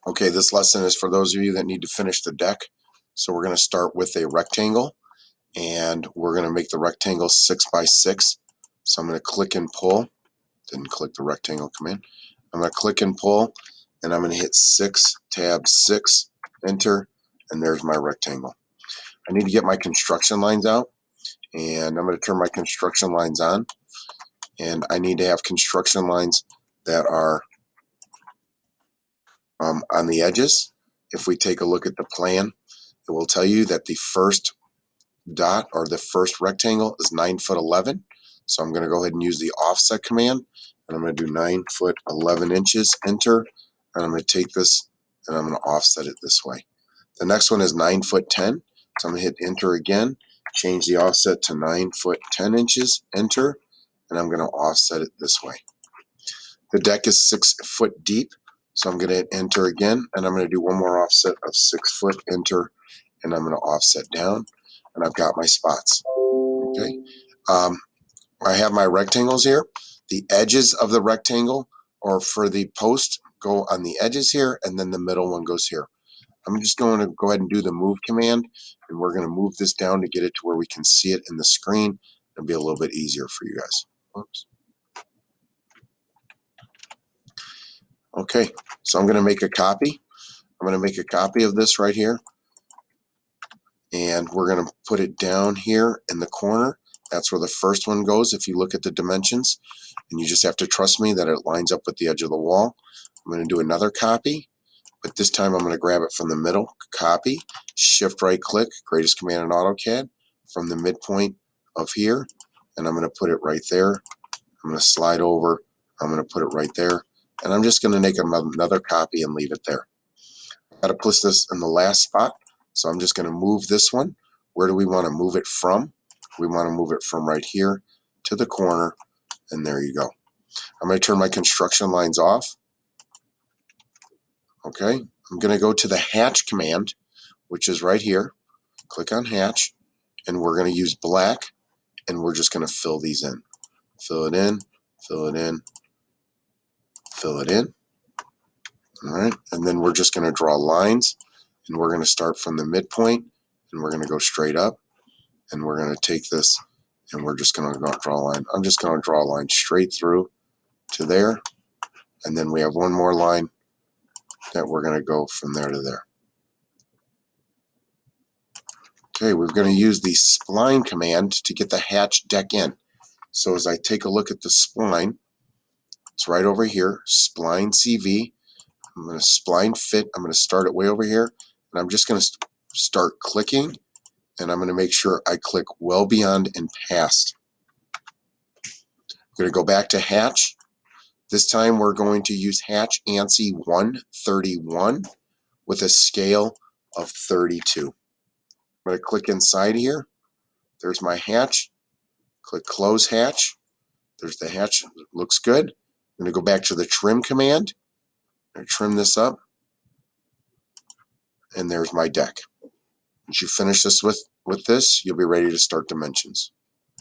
Okay, this lesson is for those of you that need to finish the deck. So we're going to start with a rectangle, and we're going to make the rectangle 6 by 6. So I'm going to click and pull. Didn't click the rectangle command. I'm going to click and pull, and I'm going to hit 6, tab 6, enter, and there's my rectangle. I need to get my construction lines out, and I'm going to turn my construction lines on, and I need to have construction lines that are on the edges. If we take a look at the plan, it will tell you that the first dot or the first rectangle is 9 foot 11. So I'm going to go ahead and use the offset command, and I'm going to do 9 foot 11 inches, enter, and I'm going to take this and I'm going to offset it this way. The next one is 9 foot 10. So I'm going to hit enter again, change the offset to 9 foot 10 inches, enter, and I'm going to offset it this way. The deck is 6 foot deep, so I'm going to hit enter again, and I'm going to do one more offset of 6 foot, enter, and I'm going to offset down, and I've got my spots. Okay, I have my rectangles here. The edges of the rectangle, or for the post, go on the edges here, and then the middle one goes here. I'm just going to go ahead and do the move command, and we're going to move this down to get it to where we can see it in the screen. It'll be a little bit easier for you guys. Oops. Okay, so I'm going to make a copy. I'm going to make a copy of this right here, and we're going to put it down here in the corner. That's where the first one goes if you look at the dimensions, and you just have to trust me that it lines up with the edge of the wall. I'm going to do another copy, but this time I'm going to grab it from the middle, copy, shift right click, greatest command in AutoCAD, from the midpoint of here, and I'm going to put it right there. I'm going to slide over, I'm going to put it right there, and I'm just going to make another copy and leave it there. Got to place this in the last spot, so I'm just going to move this one. Where do we want to move it from? We want to move it from right here to the corner, and there you go. I'm going to turn my construction lines off. Okay, I'm going to go to the hatch command, which is right here. Click on hatch, and we're going to use black, and we're just going to fill these in. Fill it in, fill it in, fill it in. All right, and then we're just going to draw lines, and we're going to start from the midpoint, and we're going to go straight up, and we're going to take this, and we're just going to draw a line. I'm just going to draw a line straight through to there, and then we have one more line that we're going to go from there to there. Okay, we're going to use the spline command to get the hatch deck in. So as I take a look at the spline, it's right over here, spline CV. I'm going to spline fit. I'm going to start it way over here, and I'm just going to start clicking, and I'm going to make sure I click well beyond and past. I'm going to go back to hatch. This time we're going to use hatch ANSI 131 with a scale of 32. I'm going to click inside here. There's my hatch. Click close hatch. There's the hatch. Looks good. I'm going to go back to the trim command. I'm going to trim this up. And there's my deck. Once you finish this with this, you'll be ready to start dimensions.